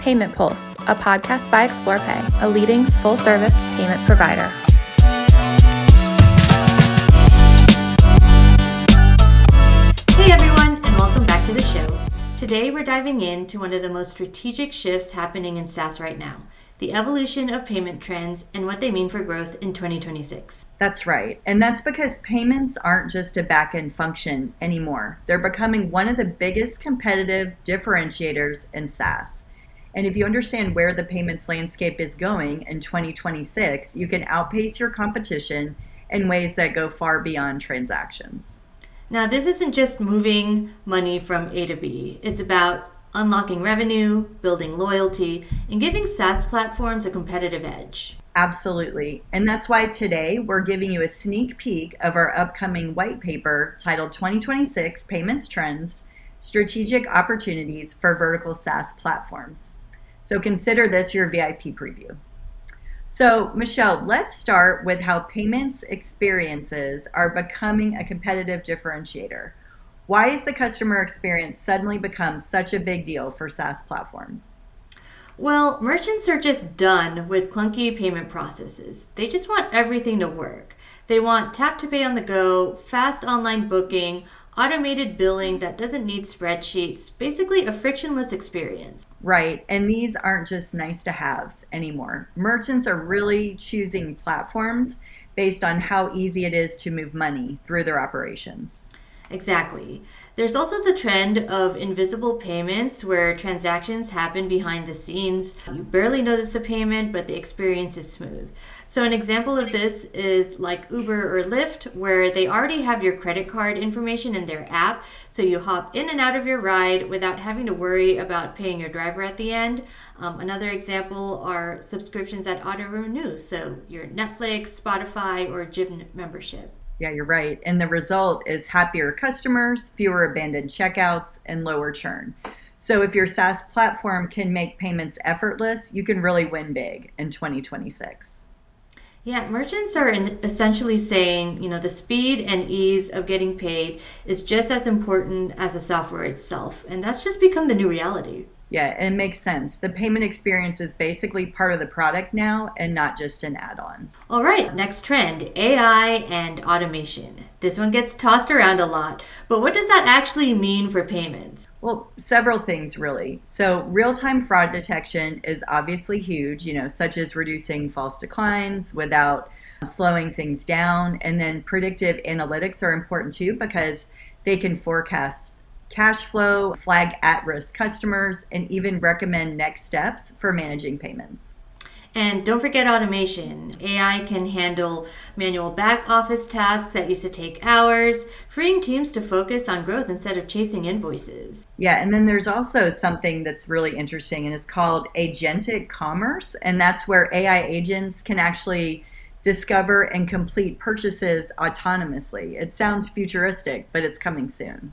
Payment Pulse, a podcast by ExplorePay, a leading full-service payment provider. Hey everyone, and welcome back to the show. Today we're diving into one of the most strategic shifts happening in SaaS right now, the evolution of payment trends and what they mean for growth in 2026. That's right. And that's because payments aren't just a back-end function anymore. They're becoming one of the biggest competitive differentiators in SaaS. And if you understand where the payments landscape is going in 2026, you can outpace your competition in ways that go far beyond transactions. Now, this isn't just moving money from A to B. It's about unlocking revenue, building loyalty, and giving SaaS platforms a competitive edge. Absolutely. And that's why today we're giving you a sneak peek of our upcoming white paper titled 2026 Payments Trends, Strategic Opportunities for Vertical SaaS Platforms. So consider this your VIP preview. So Michelle, let's start with how payments experiences are becoming a competitive differentiator. Why has the customer experience suddenly become such a big deal for SaaS platforms? Well, merchants are just done with clunky payment processes. They just want everything to work. They want tap to pay on the go, fast online booking, automated billing that doesn't need spreadsheets, basically a frictionless experience. Right, and these aren't just nice to haves anymore. Merchants are really choosing platforms based on how easy it is to move money through their operations. Exactly. There's also the trend of invisible payments where transactions happen behind the scenes. You barely notice the payment, but the experience is smooth. So an example of this is like Uber or Lyft, where they already have your credit card information in their app, so you hop in and out of your ride without having to worry about paying your driver at the end. Another example are subscriptions that auto-renew, so your Netflix, Spotify, or gym membership. Yeah, you're right. And the result is happier customers, fewer abandoned checkouts, and lower churn. So if your SaaS platform can make payments effortless, you can really win big in 2026. Yeah, merchants are essentially saying, the speed and ease of getting paid is just as important as the software itself. And that's just become the new reality. Yeah, it makes sense. The payment experience is basically part of the product now and not just an add-on. All right, next trend, AI and automation. This one gets tossed around a lot, but what does that actually mean for payments? Well, several things really. So real-time fraud detection is obviously huge, such as reducing false declines without slowing things down. And then predictive analytics are important too because they can forecast cash flow, flag at-risk customers, and even recommend next steps for managing payments. And don't forget automation. AI can handle manual back office tasks that used to take hours, freeing teams to focus on growth instead of chasing invoices. Yeah, and then there's also something that's really interesting, and it's called agentic commerce, and that's where AI agents can actually discover and complete purchases autonomously. It sounds futuristic, but it's coming soon.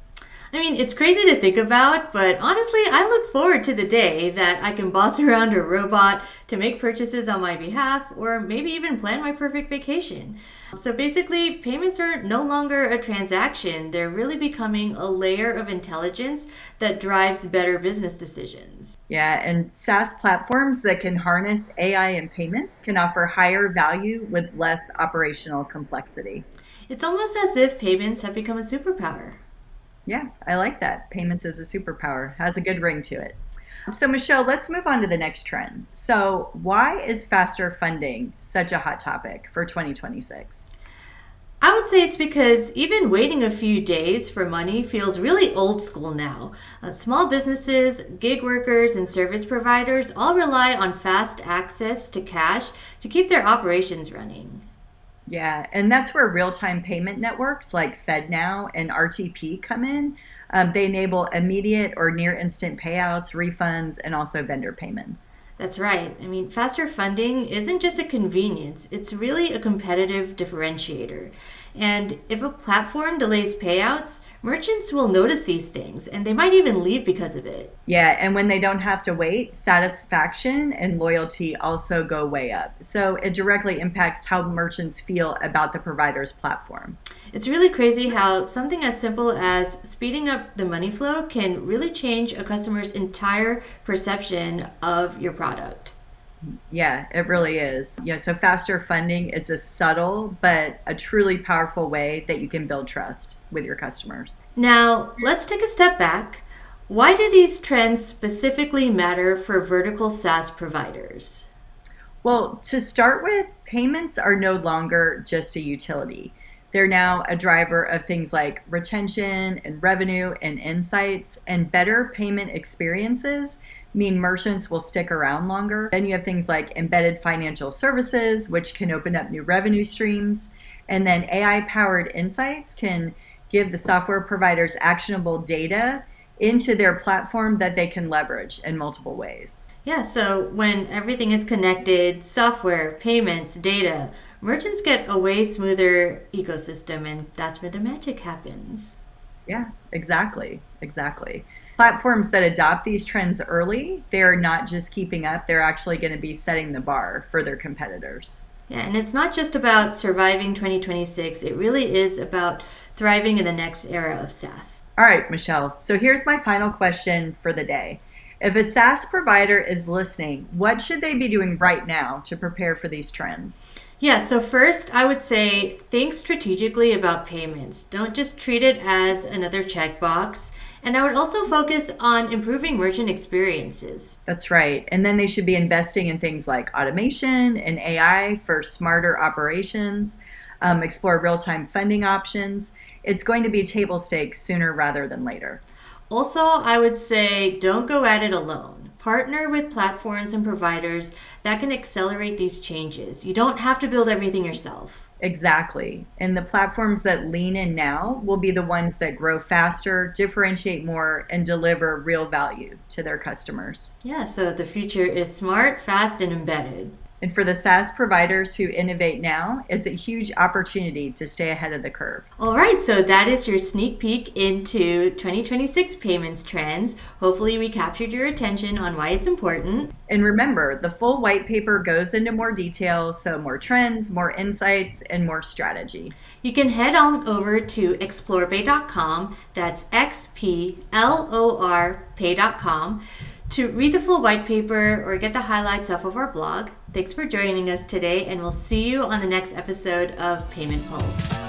I mean, it's crazy to think about, but honestly, I look forward to the day that I can boss around a robot to make purchases on my behalf, or maybe even plan my perfect vacation. So basically, payments are no longer a transaction. They're really becoming a layer of intelligence that drives better business decisions. Yeah, and SaaS platforms that can harness AI and payments can offer higher value with less operational complexity. It's almost as if payments have become a superpower. Yeah, I like that. Payments is a superpower. Has a good ring to it. So Michelle, let's move on to the next trend. So why is faster funding such a hot topic for 2026? I would say it's because even waiting a few days for money feels really old school now. Small businesses, gig workers, and service providers all rely on fast access to cash to keep their operations running. Yeah, and that's where real-time payment networks like FedNow and RTP come in. They enable immediate or near instant payouts, refunds, and also vendor payments. That's right. I mean, faster funding isn't just a convenience, it's really a competitive differentiator. And if a platform delays payouts, merchants will notice these things and they might even leave because of it. Yeah, and when they don't have to wait, satisfaction and loyalty also go way up. So it directly impacts how merchants feel about the provider's platform. It's really crazy how something as simple as speeding up the money flow can really change a customer's entire perception of your product. Yeah, it really is. Yeah, so faster funding, it's a subtle but a truly powerful way that you can build trust with your customers. Now, let's take a step back. Why do these trends specifically matter for vertical SaaS providers? Well, to start with, payments are no longer just a utility. They're now a driver of things like retention and revenue and insights, and better payment experiences mean merchants will stick around longer. Then you have things like embedded financial services, which can open up new revenue streams. And then AI-powered insights can give the software providers actionable data into their platform that they can leverage in multiple ways. Yeah, so when everything is connected, software, payments, data, merchants get a way smoother ecosystem, and that's where the magic happens. Yeah, exactly. Platforms that adopt these trends early, they're not just keeping up, they're actually going to be setting the bar for their competitors. Yeah, and it's not just about surviving 2026, it really is about thriving in the next era of SaaS. All right, Michelle. So here's my final question for the day. If a SaaS provider is listening, what should they be doing right now to prepare for these trends? Yeah, so first I would say think strategically about payments. Don't just treat it as another checkbox. And I would also focus on improving merchant experiences. That's right. And then they should be investing in things like automation and AI for smarter operations, explore real-time funding options. It's going to be table stakes sooner rather than later. Also, I would say don't go at it alone. Partner with platforms and providers that can accelerate these changes. You don't have to build everything yourself. Exactly. And the platforms that lean in now will be the ones that grow faster, differentiate more, and deliver real value to their customers. Yeah, so the future is smart, fast, and embedded. And for the SaaS providers who innovate now, it's a huge opportunity to stay ahead of the curve. All right, so that is your sneak peek into 2026 payments trends. Hopefully we captured your attention on why it's important. And remember, the full white paper goes into more detail, so more trends, more insights, and more strategy. You can head on over to explorepay.com, that's XPLOR pay.com, to read the full white paper or get the highlights off of our blog. Thanks for joining us today, and we'll see you on the next episode of Payment Pulse.